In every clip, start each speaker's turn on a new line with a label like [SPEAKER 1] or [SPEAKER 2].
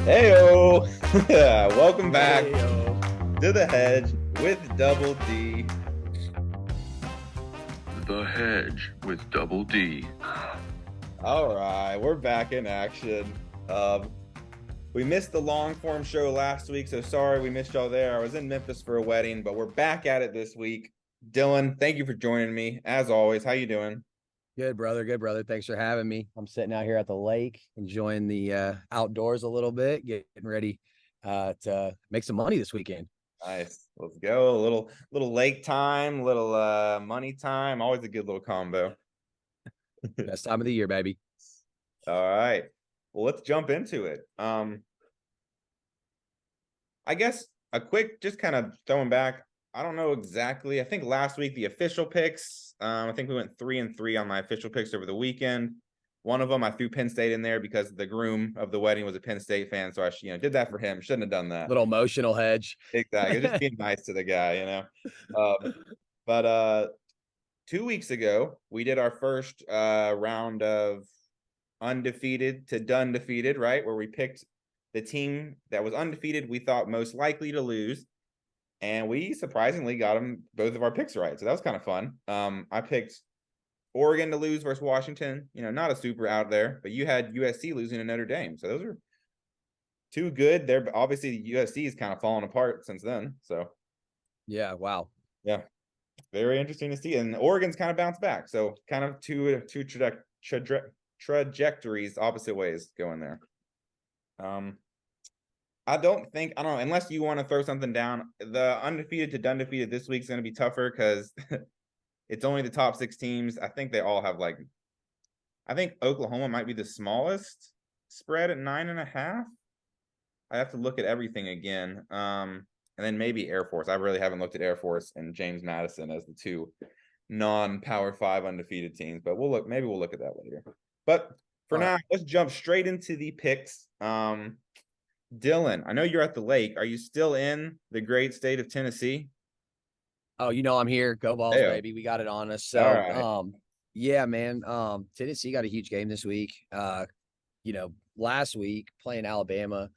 [SPEAKER 1] Heyo! Welcome back
[SPEAKER 2] Heyo.
[SPEAKER 1] to the hedge with Double D.
[SPEAKER 3] The Hedge with Double D.
[SPEAKER 1] All right, we're back in action. We missed the long form show last week, so sorry we missed y'all there. I was in Memphis for a wedding, but we're back at it this week. Dylan, thank you for joining me. As always, how you doing?
[SPEAKER 2] Good brother. Good brother. Thanks for having me. I'm sitting out here at the lake, enjoying the outdoors a little bit, getting ready to make some money this weekend.
[SPEAKER 1] Nice. Let's go. A little lake time, little money time. Always a good little combo.
[SPEAKER 2] Best time of the year, baby.
[SPEAKER 1] All right. Well, let's jump into it. I guess a quick, just kind of throwing back. I don't know exactly. I think last week the official picks. I think we went 3-3 on my official picks over the weekend. One of them I threw Penn State in there because the groom of the wedding was a Penn State fan, so I did that for him. Shouldn't have done that.
[SPEAKER 2] Little emotional hedge.
[SPEAKER 1] Exactly, just being nice to the guy. But 2 weeks ago we did our first round of undefeated to done defeated, right? Where we picked the team that was undefeated we thought most likely to lose. And we surprisingly got them both of our picks right. So that was kind of fun. I picked Oregon to lose versus Washington. Not a super out there, but you had USC losing to Notre Dame. So those are two good. They're obviously USC is kind of falling apart since then. So
[SPEAKER 2] Yeah. Wow.
[SPEAKER 1] yeah, very interesting to see. And Oregon's kind of bounced back. So kind of two trajectories opposite ways going there. I don't know, unless you want to throw something down. The undefeated to done defeated this week's going to be tougher because it's only the top 6 teams. I think they all have I think Oklahoma might be the smallest spread at 9.5. I have to look at everything again. And then maybe Air Force. I really haven't looked at Air Force and James Madison as the two non-Power 5 undefeated teams, but maybe we'll look at that later. But for now, let's jump straight into the picks. Dylan, I know you're at the lake. Are you still in the great state of Tennessee?
[SPEAKER 2] Oh, I'm here. Go Balls, baby. We got it on us. So,
[SPEAKER 1] right.
[SPEAKER 2] Yeah, man. Tennessee got a huge game this week. Last week playing Alabama,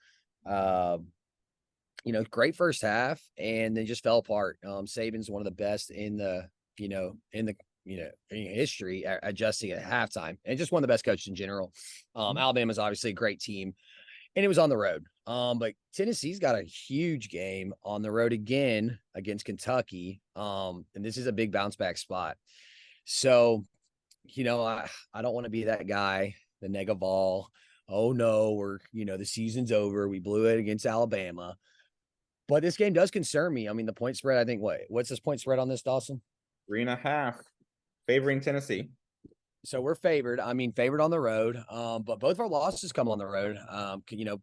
[SPEAKER 2] great first half and then just fell apart. Saban's one of the best in the history at adjusting at halftime, and just one of the best coaches in general. Alabama's obviously a great team, and it was on the road. But Tennessee's got a huge game on the road again against Kentucky. And this is a big bounce back spot. So, I don't want to be that guy, the Negaval. Oh no, the season's over. We blew it against Alabama. But this game does concern me. I mean, the point spread, I think, what's this point spread on this, Dawson?
[SPEAKER 1] 3.5, favoring Tennessee.
[SPEAKER 2] So we're favored. I mean, favored on the road. But both of our losses come on the road.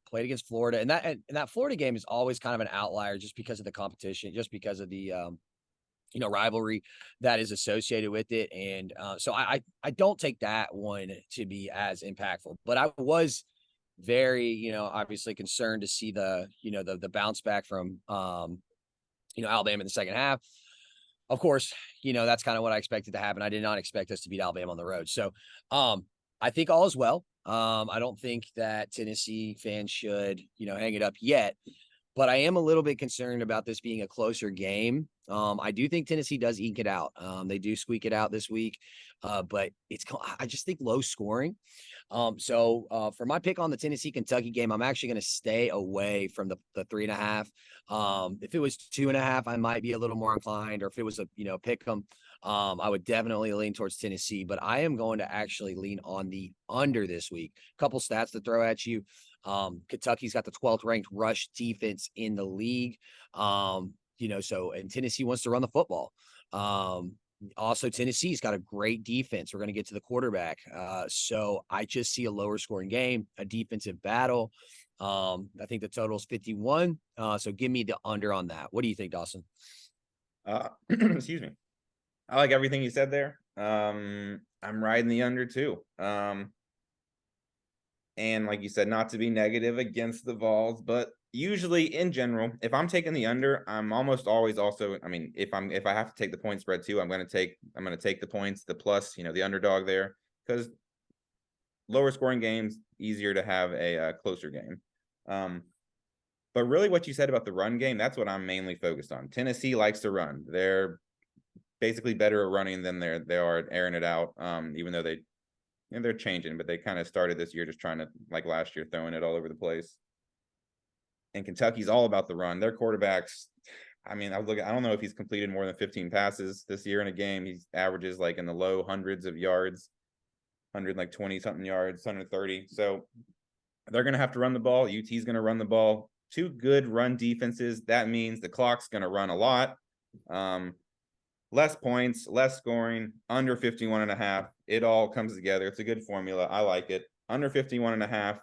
[SPEAKER 2] Played against Florida, and that Florida game is always kind of an outlier just because of the competition, just because of the rivalry that is associated with it. And so I don't take that one to be as impactful. But I was very, obviously concerned to see the bounce back from Alabama in the second half. Of course, that's kind of what I expected to happen. I did not expect us to beat Alabama on the road. So I think all is well. I don't think that Tennessee fans should, hang it up yet. But I am a little bit concerned about this being a closer game. I do think Tennessee does eke it out. They do squeak it out this week, but I just think low scoring. So for my pick on the Tennessee-Kentucky game, I'm actually going to stay away from the 3.5. If it was 2.5, I might be a little more inclined, or if it was a pick 'em, I would definitely lean towards Tennessee. But I am going to actually lean on the under this week. Couple stats to throw at you. Kentucky's got the 12th ranked rush defense in the league. And Tennessee wants to run the football. Also, Tennessee's got a great defense. We're going to get to the quarterback. So I just see a lower scoring game, a defensive battle. I think the total is 51. So give me the under on that. What do you think, Dawson?
[SPEAKER 1] Excuse me. I like everything you said there. I'm riding the under too. And like you said, not to be negative against the Vols, but usually in general, if I'm taking the under, I'm almost always also, I mean, if I have to take the point spread too, I'm going to take the points, the plus, the underdog there, because lower scoring games, easier to have a closer game. But really what you said about the run game, that's what I'm mainly focused on. Tennessee likes to run. They're basically better at running than they are at airing it out. Even though they're changing, but they kind of started this year just trying to, like last year, throwing it all over the place. And Kentucky's all about the run. Their quarterbacks, I mean, I don't know if he's completed more than 15 passes this year in a game. He averages like in the low hundreds of yards, 120 something yards, 130. So they're going to have to run the ball. UT's going to run the ball. Two good run defenses. That means the clock's going to run a lot. Less points, less scoring, under 51.5. It all comes together. It's a good formula. I like it. Under 51.5.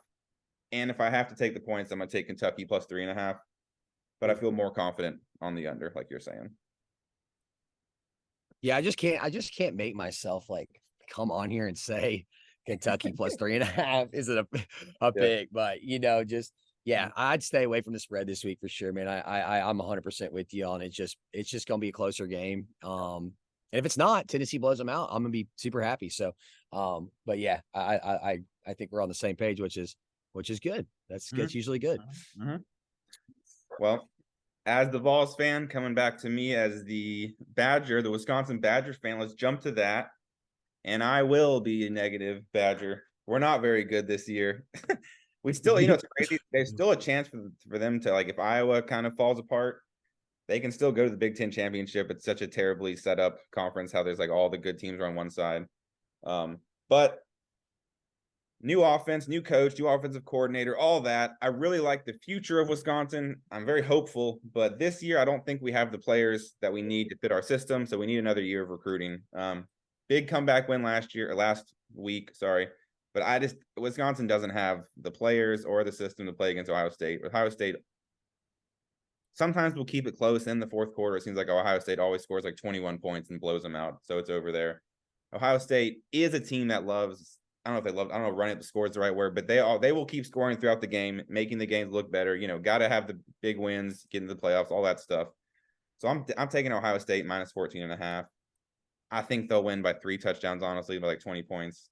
[SPEAKER 1] And if I have to take the points, I'm going to take Kentucky plus 3.5. But I feel more confident on the under, like you're saying.
[SPEAKER 2] Yeah, I just can't make myself like come on here and say Kentucky plus 3.5 isn't a pick, but just I'd stay away from the spread this week for sure, man. I'm 100% with you on it. It's just gonna be a closer game. And if it's not, Tennessee blows them out, I'm gonna be super happy. So, but yeah, I think we're on the same page, which is good. That's usually good.
[SPEAKER 1] Mm-hmm. Well, as the Vols fan, coming back to me as the Wisconsin Badgers fan, let's jump to that. And I will be a negative Badger. We're not very good this year. We still, it's crazy. There's still a chance for them to, like, if Iowa kind of falls apart, they can still go to the Big Ten championship. It's such a terribly set up conference, how there's like all the good teams are on one side. But new offense, new coach, new offensive coordinator, all that. I really like the future of Wisconsin. I'm very hopeful, but this year I don't think we have the players that we need to fit our system. So we need another year of recruiting. Big comeback win last week. But Wisconsin doesn't have the players or the system to play against Ohio State. Ohio State sometimes will keep it close in the fourth quarter. It seems like Ohio State always scores like 21 points and blows them out. So it's over there. Ohio State is a team that loves, I don't know if running up the score is the right word, but they will keep scoring throughout the game, making the games look better. Got to have the big wins, get into the playoffs, all that stuff. So I'm taking Ohio State minus 14.5. I think they'll win by 3 touchdowns, honestly, by like 20 points.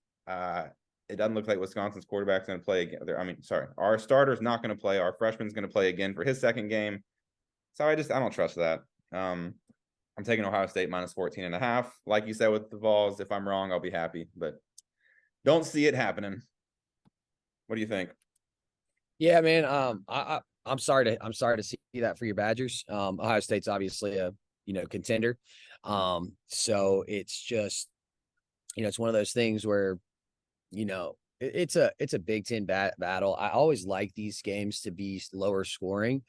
[SPEAKER 1] It doesn't look like Wisconsin's quarterback's going to play again. Our starter's not going to play. Our freshman's going to play again for his second game. So I don't trust that. I'm taking Ohio State minus 14.5. Like you said with the Vols, if I'm wrong, I'll be happy, but don't see it happening. What do you think?
[SPEAKER 2] Yeah, man. I'm sorry to see that for your Badgers. Ohio State's obviously a contender. So it's just it's one of those things where it's a Big Ten battle. I always like these games to be lower scoring.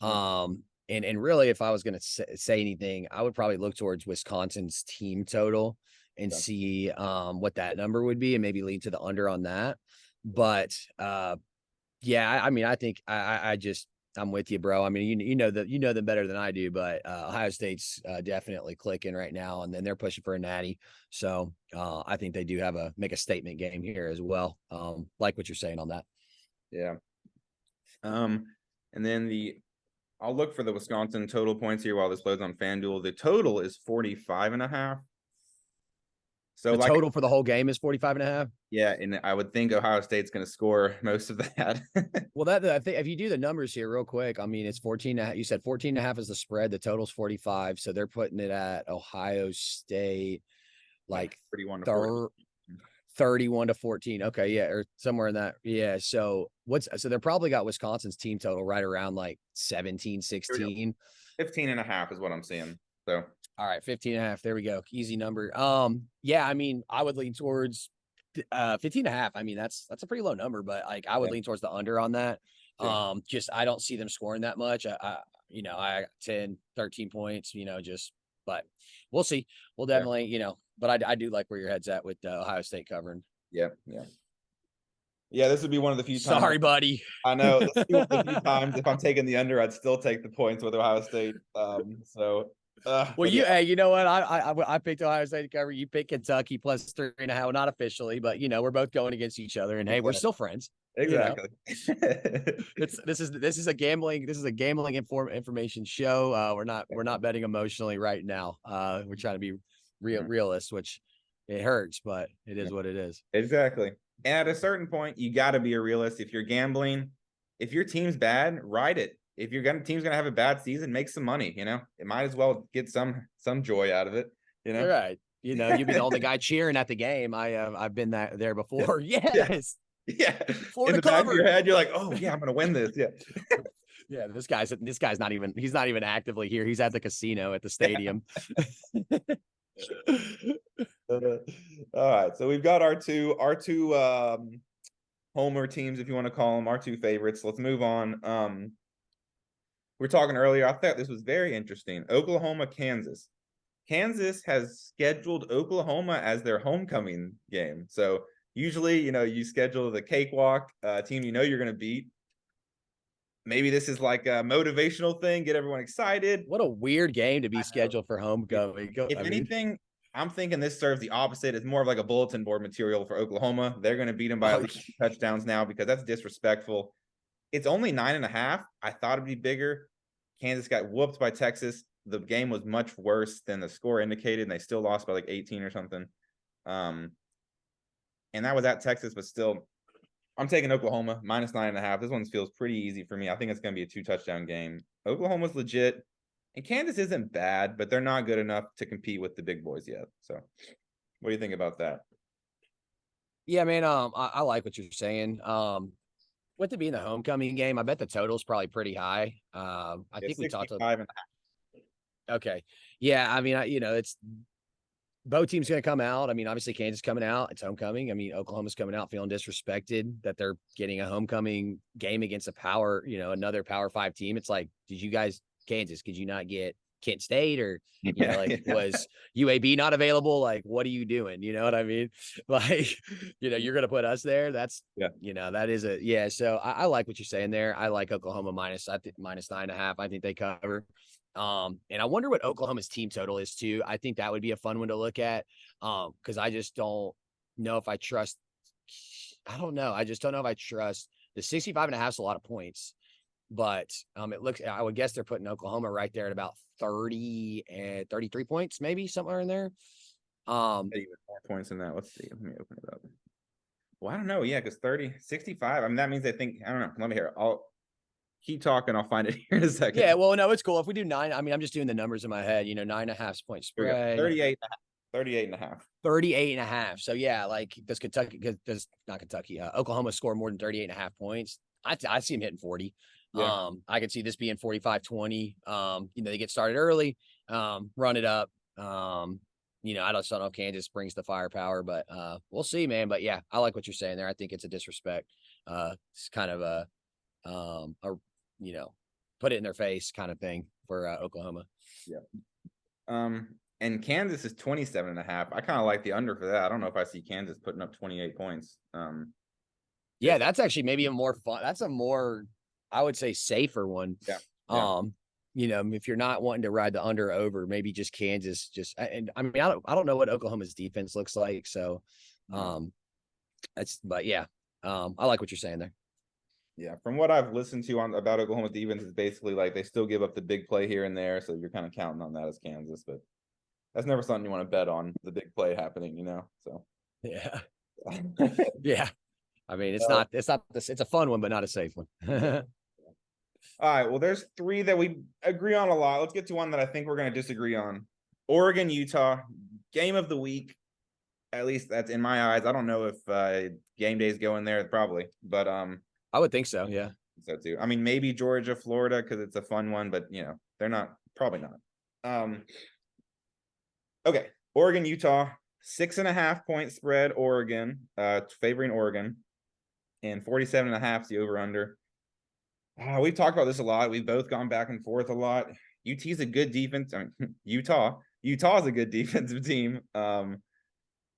[SPEAKER 2] And really, if I was going to say anything, I would probably look towards Wisconsin's team total and see what that number would be and maybe lead to the under on that. But I mean, I think I'm with you, bro. I mean, you know them better than I do, but Ohio State's definitely clicking right now, and then they're pushing for a natty. So I think they do make a statement game here as well. Like what you're saying on that.
[SPEAKER 1] Yeah. And then I'll look for the Wisconsin total points here while this loads on FanDuel. The total is 45.5. So
[SPEAKER 2] the total for the whole game is 45.5.
[SPEAKER 1] Yeah, and I would think Ohio State's going to score most of that.
[SPEAKER 2] Well, I think if you do the numbers here real quick, I mean, it's 14.5. You said 14.5 is the spread. The total's 45. So they're putting it at Ohio State like 31 to 14. Okay, yeah, or somewhere in that. Yeah. So they're probably got Wisconsin's team total right around like 17, 16.
[SPEAKER 1] 15.5 is what I'm seeing. So
[SPEAKER 2] all right, 15.5. There we go. Easy number. Yeah, I mean, I would lean towards 15.5. I mean, that's a pretty low number, but like I would lean towards the under on that. Yeah. Just I don't see them scoring that much. I 10, 13 points, but we'll see. We'll definitely, but I do like where your head's at with Ohio State covering.
[SPEAKER 1] Yeah. This would be one of the few times.
[SPEAKER 2] Sorry, buddy.
[SPEAKER 1] I know. This would be one of the few times if I'm taking the under, I'd still take the points with Ohio State.
[SPEAKER 2] Well, you know what? I picked Ohio State to cover. You picked Kentucky plus 3.5. Not officially, but we're both going against each other, and hey, we're still friends.
[SPEAKER 1] Exactly.
[SPEAKER 2] This is a gambling information show. We're not betting emotionally right now. We're trying to be realists, which it hurts, but it is what it is.
[SPEAKER 1] Exactly. And at a certain point, you got to be a realist. If you're gambling, if your team's bad, ride it. If team's gonna have a bad season, make some money. It might as well get some joy out of it.
[SPEAKER 2] You're right. You've been the only guy cheering at the game. I've been there before.
[SPEAKER 1] Yeah.
[SPEAKER 2] Yes.
[SPEAKER 1] Yeah.
[SPEAKER 2] Florida
[SPEAKER 1] In the back of your
[SPEAKER 2] covered.
[SPEAKER 1] head, you're like, oh yeah, I'm gonna win this. Yeah.
[SPEAKER 2] Yeah, this guy's not even actively here. He's at the casino at the stadium.
[SPEAKER 1] All right. So we've got our two homer teams, if you want to call them, our two favorites. Let's move on. We were talking earlier. I thought this was very interesting. Oklahoma, Kansas. Kansas has scheduled Oklahoma as their homecoming game. So usually, you schedule the cakewalk team you're going to beat. Maybe this is like a motivational thing, get everyone excited.
[SPEAKER 2] What a weird game to be scheduled for homecoming.
[SPEAKER 1] If anything, I'm thinking this serves the opposite. It's more of like a bulletin board material for Oklahoma. They're going to beat them by at least 2 touchdowns now because that's disrespectful. It's only 9.5. I thought it'd be bigger. Kansas got whooped by Texas. The game was much worse than the score indicated, and they still lost by like 18 or something. And that was at Texas, but still, I'm taking Oklahoma minus 9.5. This one feels pretty easy for me. I think it's going to be a 2-touchdown game. Oklahoma's legit, and Kansas isn't bad, but they're not good enough to compete with the big boys yet. So, what do you think about that?
[SPEAKER 2] Yeah, man. I like what you're saying. With it being the homecoming game, I bet the total's probably pretty high. I think we talked about
[SPEAKER 1] 65.5.
[SPEAKER 2] Okay. Yeah, I mean, it's both teams going to come out. I mean, obviously Kansas coming out. It's homecoming. I mean, Oklahoma's coming out feeling disrespected that they're getting a homecoming game against another Power 5 team. It's like, Kansas, could you not get Kent State or, was UAB not available? Like, what are you doing? You know what I mean? Like, you're going to put us there. That's, that is So I like what you're saying there. I like Oklahoma minus 9.5. I think they cover. And I wonder what Oklahoma's team total is too. I think that would be a fun one to look at. Because I just don't know if I trust. I don't know. I just don't know if I trust the 65.5 is a lot of points, but I would guess they're putting Oklahoma right there at about 30 and 33 points, maybe somewhere in there.
[SPEAKER 1] Even more points than that. Let's see. Let me open it up. Well, I don't know. Yeah, because 65. I mean, that means I think, I don't know. Let me hear. I'll keep talking. I'll find it here in a second.
[SPEAKER 2] Yeah, well, no, it's cool. If we do 9, I mean, I'm just doing the numbers in my head, 9.5 point spread.
[SPEAKER 1] 38.5.
[SPEAKER 2] 38.5. So yeah, like Oklahoma score more than 38.5 points. I see them hitting 40. Yeah. I could see this being 45-20. They get started early, run it up. I just don't know if Kansas brings the firepower, but we'll see, man. But yeah, I like what you're saying there. I think it's a disrespect. It's kind of a put it in their face kind of thing for Oklahoma.
[SPEAKER 1] Yeah. And Kansas is 27.5. I kind of like the under for that. I don't know if I see Kansas putting up 28 points.
[SPEAKER 2] Yeah, that's actually maybe a more fun. That's a more, I would say, safer one.
[SPEAKER 1] Yeah.
[SPEAKER 2] If you're not wanting to ride the under over, maybe just Kansas. And I mean, I don't know what Oklahoma's defense looks like. So, I like what you're saying there.
[SPEAKER 1] Yeah, from what I've listened to about Oklahoma's defense, is basically like they still give up the big play here and there, so you're kind of counting on that as Kansas, but that's never something you want to bet on, the big play happening, So
[SPEAKER 2] yeah, yeah. I mean, it's a fun one, but not a safe one.
[SPEAKER 1] All right, well, there's 3 that we agree on a lot. Let's get to one that I think we're going to disagree on. Oregon, Utah, game of the week. At least that's in my eyes. I don't know if game days go in there, probably, but
[SPEAKER 2] I would think so. Yeah.
[SPEAKER 1] So too. I mean, maybe Georgia, Florida, because it's a fun one, but they're not. Probably not. Okay, Oregon, Utah, 6.5 point spread. Oregon, favoring Oregon, and 47.5 is the over under. We've talked about this a lot. We've both gone back and forth a lot. UT's a good defense. I mean, Utah's a good defensive team.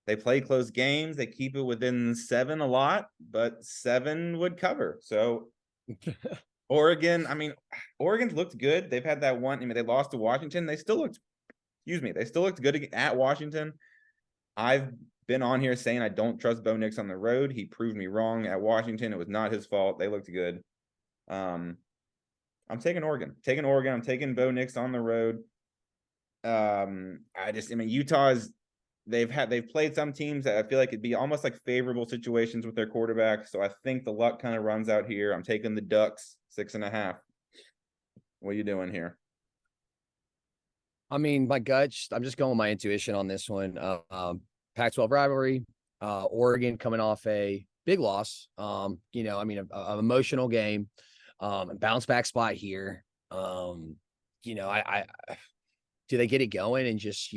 [SPEAKER 1] They play close games. They keep it within 7 a lot, but 7 would cover. So Oregon's looked good. They've had that one. I mean, they lost to Washington. They still looked good at Washington. I've been on here saying I don't trust Bo Nix on the road. He proved me wrong at Washington. It was not his fault. They looked good. I'm taking Oregon. I'm taking Bo Nix on the road. Utah is they've played some teams that I feel like it'd be almost like favorable situations with their quarterback. So I think the luck kind of runs out here. I'm taking the Ducks 6.5. What are you doing here?
[SPEAKER 2] I mean, my gut, I'm just going with my intuition on this one. Pac-12 rivalry, Oregon coming off a big loss. An emotional game, bounce back spot here. I do they get it going and just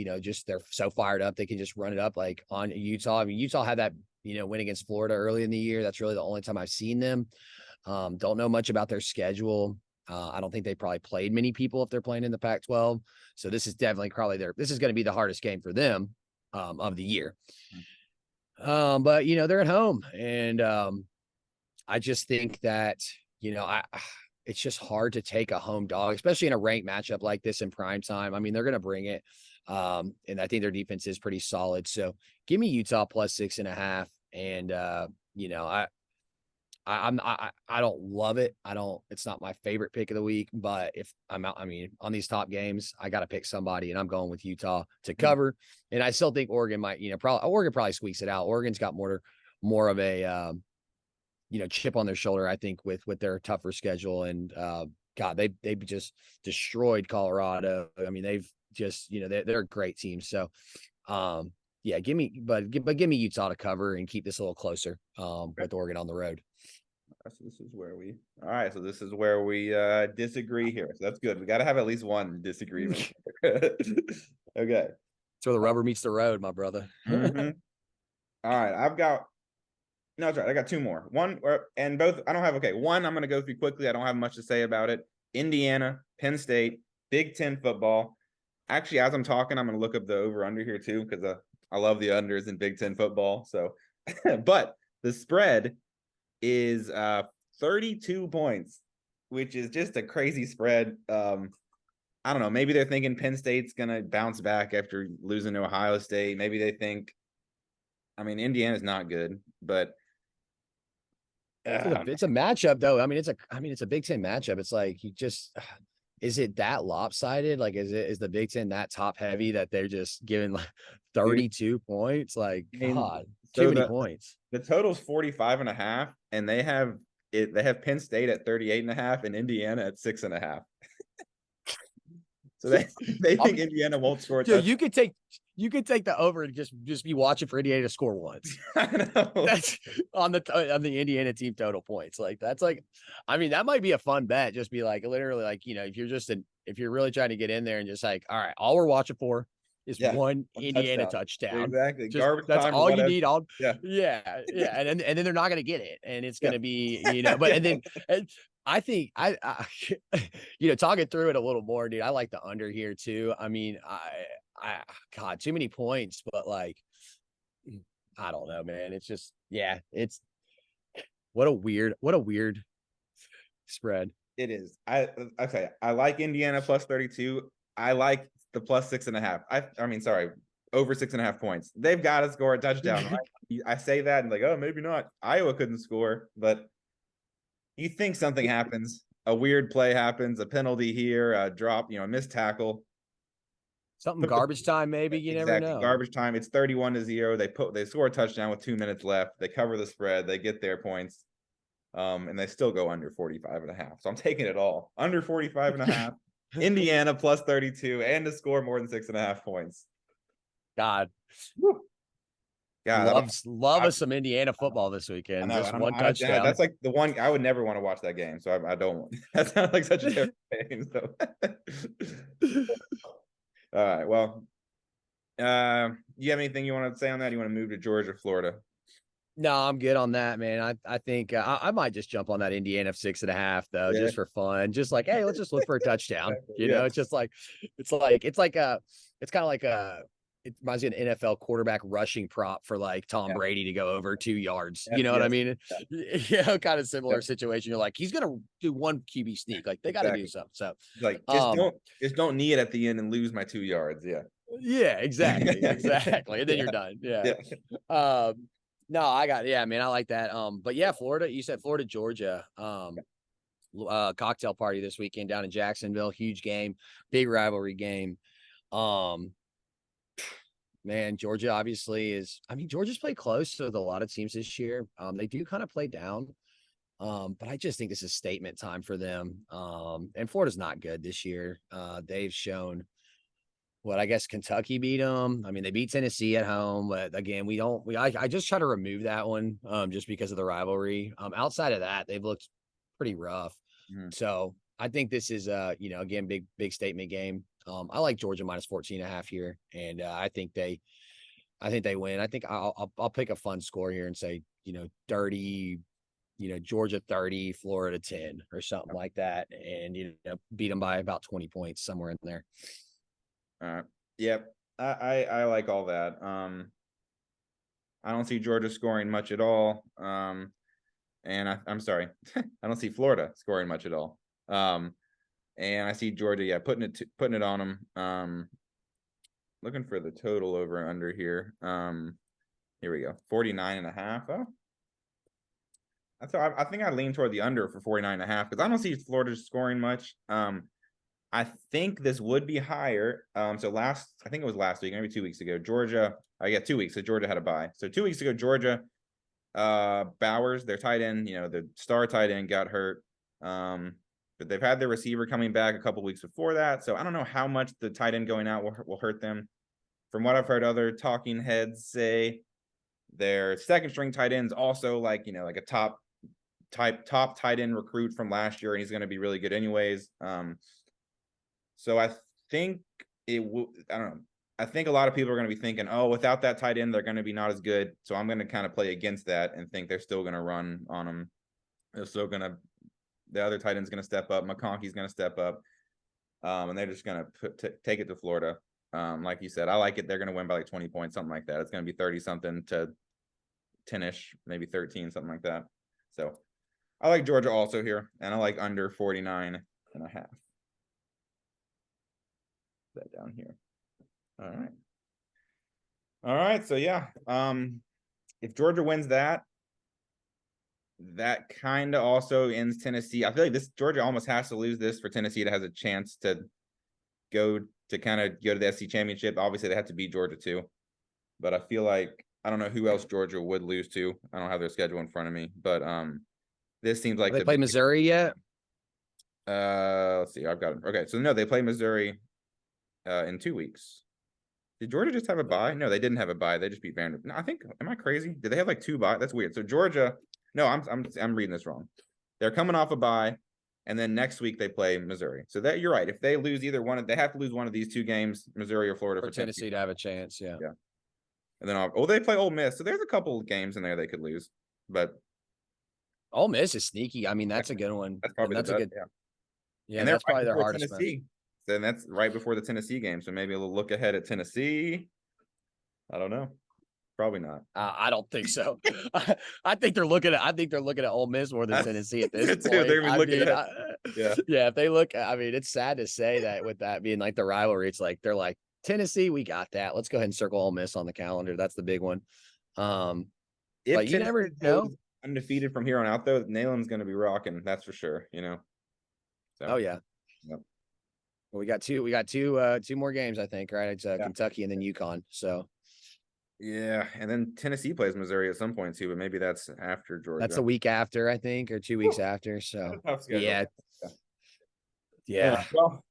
[SPEAKER 2] they're so fired up they can just run it up like on Utah. I mean, Utah had that win against Florida early in the year. That's really the only time I've seen them. Don't know much about their schedule. I don't think they probably played many people if they're playing in the Pac-12. So this is definitely probably this is going to be the hardest game for them of the year. But they're at home, and I just think that it's just hard to take a home dog, especially in a ranked matchup like this in prime time. I mean, they're going to bring it. And I think their defense is pretty solid. So give me Utah plus 6.5. And I don't love it. It's not my favorite pick of the week, but if I'm out, I mean, on these top games, I got to pick somebody, and I'm going with Utah to cover. And I still think Oregon might, Oregon probably squeaks it out. Oregon's got more of a, chip on their shoulder, I think, with their tougher schedule. And God, they've just destroyed Colorado. I mean, they've just, they're a great team. So, yeah, give me Utah to cover and keep this a little closer with Oregon on the road.
[SPEAKER 1] So this is where we disagree here. So that's good. We got to have at least one disagreement. Okay.
[SPEAKER 2] That's where the rubber meets the road, my brother.
[SPEAKER 1] Mm-hmm. All right. No, that's right. I got two more. One and both. I don't have. Okay. One, I'm going to go through quickly. I don't have much to say about it. Indiana, Penn State, Big Ten football. Actually, as I'm talking, I'm going to look up the over under here too, because I love the unders in Big Ten football. So, but the spread is 32 points, which is just a crazy spread. I don't know. Maybe they're thinking Penn State's going to bounce back after losing to Ohio State. Maybe they think, I mean, Indiana's not good, but
[SPEAKER 2] it's a matchup though. I mean, it's a Big Ten matchup. It's like is it that lopsided? Like, is the Big Ten that top heavy that they're just giving like 32 points? Like, God, too many points.
[SPEAKER 1] The total's 45.5, and they have Penn State at 38.5 and Indiana at 6.5. So they think Indiana won't score.
[SPEAKER 2] Dude, you could take the over and just be watching for Indiana to score once.
[SPEAKER 1] I know.
[SPEAKER 2] That's on the Indiana team total points. Like, that's like, I mean, that might be a fun bet. Just be like, literally, like, if you're really trying to get in there and just like, all right, all we're watching for is one Indiana touchdown.
[SPEAKER 1] Exactly.
[SPEAKER 2] Garbage time. That's all you need. Yeah. And then they're not going to get it. And it's going to be, and I think I talking through it a little more, dude. I like the under here too. I mean, God, too many points, but like, I don't know, man. It's just, it's what a weird spread.
[SPEAKER 1] It is. I like Indiana plus 32. I like the plus 6.5. Over 6.5 points. They've got to score a touchdown. Right? I say that and like, oh, maybe not. Iowa couldn't score, but you think something happens, a weird play happens, a penalty here, a drop, a missed tackle.
[SPEAKER 2] Something garbage time, maybe. You never know.
[SPEAKER 1] Garbage time. It's 31-0. They score a touchdown with 2 minutes left. They cover the spread. They get their points. And they still go under 45.5. So I'm taking it all. Under 45.5. Indiana plus 32 and to score more than 6.5 points.
[SPEAKER 2] God.
[SPEAKER 1] Woo. God,
[SPEAKER 2] love us some Indiana football this weekend. Just one touchdown.
[SPEAKER 1] That's like the one I would never want to watch that game. So I don't want. That sounds like such a terrible game. So. All right. Well, you have anything you want to say on that? You want to move to Georgia, Florida?
[SPEAKER 2] No, I'm good on that, man. I think I might just jump on that Indiana 6.5 though, just for fun. Just like, hey, let's just look for a touchdown. You know, it's just like, it's kind of like it reminds me of an NFL quarterback rushing prop for like Tom Brady to go over 2 yards. You know what I mean? Kind of similar situation. You're like, he's going to do one QB sneak. Like they got to do something. So
[SPEAKER 1] like, just don't knee it at the end and lose my 2 yards. Yeah.
[SPEAKER 2] Yeah, exactly. And then you're done. Yeah. No, man, I like that. But yeah, Florida, you said Florida, Georgia, cocktail party this weekend down in Jacksonville, huge game, big rivalry game. Man, Georgia obviously Georgia's played close with a lot of teams this year. They do kind of play down. But I just think this is statement time for them. And Florida's not good this year. They've shown I guess Kentucky beat them. I mean, they beat Tennessee at home, but again, I just try to remove that one, just because of the rivalry. Outside of that, they've looked pretty rough.
[SPEAKER 1] Mhm.
[SPEAKER 2] So I think this is, again, big statement game. I like Georgia minus 14.5 here. And, I think they win. I think I'll pick a fun score here and say, dirty, Georgia 30, Florida 10 or something like that. And, beat them by about 20 points somewhere in there.
[SPEAKER 1] Yep. I like all that. I don't see Georgia scoring much at all. And I'm sorry, I don't see Florida scoring much at all. And I see Georgia, putting it on them. Looking for the total over and under here. Here we go, 49.5. Oh, I think I lean toward the under for 49.5 because I don't see Florida scoring much. I think this would be higher. So I think it was last week, maybe 2 weeks ago, Georgia. I get 2 weeks. So Georgia had a bye. So 2 weeks ago, Georgia, Bowers, their tight end, the star tight end, got hurt. But they've had their receiver coming back a couple weeks before that. So I don't know how much the tight end going out will hurt them. From what I've heard other talking heads say, their second string tight ends also like a top tight end recruit from last year, and he's going to be really good anyways. So I think I don't know. I think a lot of people are going to be thinking, oh, without that tight end, they're going to be not as good. So I'm going to kind of play against that and think they're still going to run on them. The other tight end's going to step up. McConkey's going to step up. And they're just going to take it to Florida. Like you said, I like it. They're going to win by like 20 points, something like that. It's going to be 30 something to 10-ish, maybe 13, something like that. So I like Georgia also here, and I like under 49.5. That down here. All right. So yeah, if Georgia wins that kind of also ends Tennessee. I feel like Georgia almost has to lose this for Tennessee to has a chance to go to the SEC championship. Obviously, they have to beat Georgia too, but I feel like I don't know who else Georgia would lose to. I don't have their schedule in front of me, but this seems like
[SPEAKER 2] Have they played Missouri yet?
[SPEAKER 1] Let's see. I've got it. Okay, so no, they play Missouri in 2 weeks. Did Georgia just have a bye? No, they didn't have a bye. They just beat Vanderbilt. No, I think. Am I crazy? Did they have like 2 bye? That's weird. So Georgia. No, I'm reading this wrong. They're coming off a bye, and then next week they play Missouri. So that you're right. If they lose either one, they have to lose one of these 2 games, Missouri or Florida,
[SPEAKER 2] for Tennessee to have a chance. Yeah.
[SPEAKER 1] And then they play Ole Miss. So there's a couple of games in there they could lose, but
[SPEAKER 2] Ole Miss is sneaky. I mean, that's a good one.
[SPEAKER 1] That's probably
[SPEAKER 2] that's
[SPEAKER 1] a
[SPEAKER 2] good.
[SPEAKER 1] Yeah.
[SPEAKER 2] Yeah,
[SPEAKER 1] and
[SPEAKER 2] that's
[SPEAKER 1] right
[SPEAKER 2] probably their hardest
[SPEAKER 1] Tennessee. Then that's right before the Tennessee game. So maybe a little look ahead at Tennessee. I don't know. Probably not.
[SPEAKER 2] I don't think so. I think they're looking at Ole Miss more than Tennessee at this point.
[SPEAKER 1] They're looking at
[SPEAKER 2] yeah. If they look, I mean, it's sad to say that with that being like the rivalry, it's like they're like Tennessee, we got that. Let's go ahead and circle Ole Miss on the calendar. That's the big one. But you never know.
[SPEAKER 1] Undefeated from here on out, though, Nalen's going to be rocking. That's for sure. So.
[SPEAKER 2] Oh yeah.
[SPEAKER 1] Yep.
[SPEAKER 2] Well, we got two more games, I think. Right? It's Kentucky and then UConn. So.
[SPEAKER 1] Yeah, and then Tennessee plays Missouri at some point too, but maybe that's after Georgia.
[SPEAKER 2] That's a week after, I think, or 2 weeks after. So yeah.
[SPEAKER 1] Well,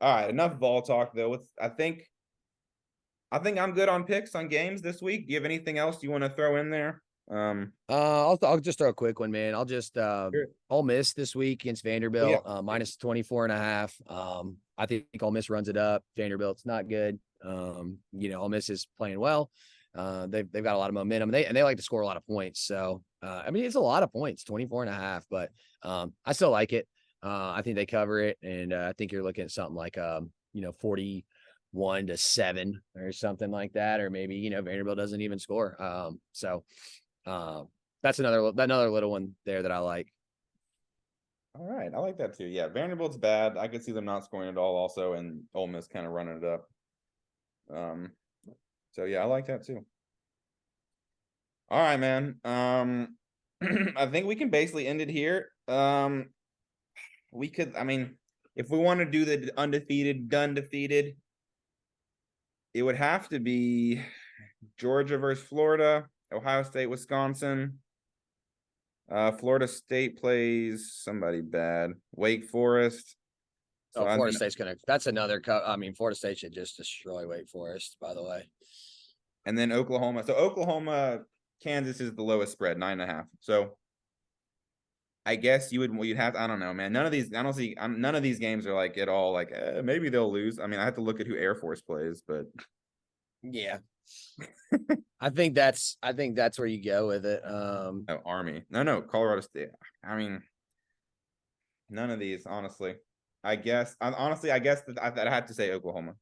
[SPEAKER 1] all right. Enough ball talk though. I think I'm good on picks on games this week. Do you have anything else you want to throw in there?
[SPEAKER 2] I'll just throw a quick one, man. I'll just
[SPEAKER 1] Sure.
[SPEAKER 2] Ole Miss this week against Vanderbilt, minus 24.5. I think Ole Miss runs it up. Vanderbilt's not good. Ole Miss is playing well. They've got a lot of momentum. They like to score a lot of points. So I mean, it's a lot of points, 24.5, but I still like it. I think they cover it, and I think you're looking at something like 41-7 or something like that, or maybe Vanderbilt doesn't even score. So that's another little one there that I like.
[SPEAKER 1] All right, I like that too. Yeah, Vanderbilt's bad. I could see them not scoring at all, also, and Ole Miss kind of running it up. So yeah, I like that too. All right, man. I think we can basically end it here. We could, I mean, if we want to do the undefeated, done defeated, It would have to be Georgia versus Florida, Ohio State, Wisconsin. Florida State plays somebody bad. Wake Forest.
[SPEAKER 2] So Florida State's that's another I mean, Florida State should just destroy Wake Forest, by the way.
[SPEAKER 1] And then Oklahoma. So Oklahoma, Kansas is the lowest spread, 9.5. So I guess you'd have to, I don't know, man. None of these games are like at all like maybe they'll lose. I mean, I have to look at who Air Force plays, but
[SPEAKER 2] yeah. I think that's where you go with it.
[SPEAKER 1] Army. No, Colorado State. I mean, none of these, honestly. I guess that I had to say Oklahoma.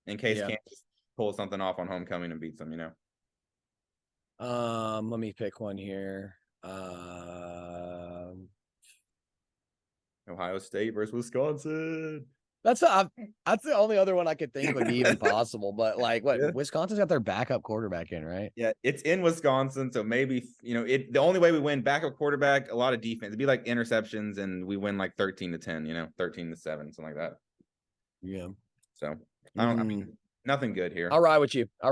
[SPEAKER 1] In case Kansas pulls something off on homecoming and beats them, you know.
[SPEAKER 2] Let me pick one here.
[SPEAKER 1] Ohio State versus Wisconsin.
[SPEAKER 2] That's the only other one I could think would be even possible. But like, what Wisconsin's got their backup quarterback in, right?
[SPEAKER 1] Yeah, it's in Wisconsin, so maybe the only way we win backup quarterback, a lot of defense. It'd be like interceptions, and we win like 13-10, 13-7, something like that.
[SPEAKER 2] Yeah.
[SPEAKER 1] So I mean, nothing good here.
[SPEAKER 2] I'll ride with you. I'm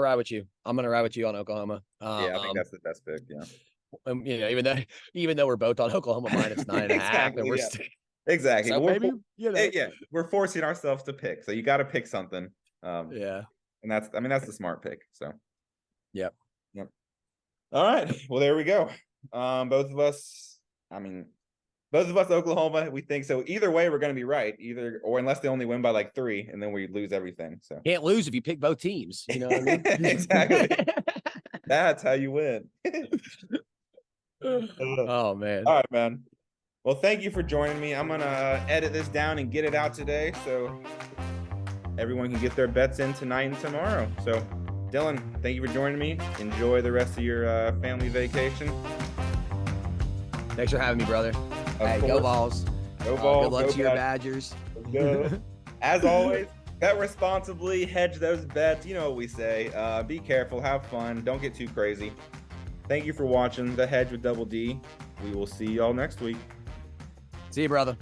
[SPEAKER 2] gonna ride with you on Oklahoma.
[SPEAKER 1] Yeah, I think that's the best pick. Yeah.
[SPEAKER 2] Even though we're both on Oklahoma minus 9.5, and we're
[SPEAKER 1] exactly.
[SPEAKER 2] So maybe
[SPEAKER 1] we're forcing ourselves to pick. So you got to pick something.
[SPEAKER 2] Yeah.
[SPEAKER 1] And that's the smart pick. So.
[SPEAKER 2] Yep.
[SPEAKER 1] All right. Well, there we go. Both of us, Oklahoma, we think so. Either way, we're going to be right. Or unless they only win by like 3, and then we lose everything. So
[SPEAKER 2] can't lose if you pick both teams. You know what I mean?
[SPEAKER 1] Exactly. That's how you win.
[SPEAKER 2] Oh man.
[SPEAKER 1] All right, man. Well, thank you for joining me. I'm going to edit this down and get it out today so everyone can get their bets in tonight and tomorrow. So, Dylan, thank you for joining me. Enjoy the rest of your family vacation.
[SPEAKER 2] Thanks for having me, brother. Hey, go Vols.
[SPEAKER 1] Go Vols.
[SPEAKER 2] Good luck to your Badgers.
[SPEAKER 1] Let's go. As always, bet responsibly, hedge those bets. You know what we say. Be careful, have fun, don't get too crazy. Thank you for watching The Hedge with Double D. We will see y'all next week.
[SPEAKER 2] See you, brother.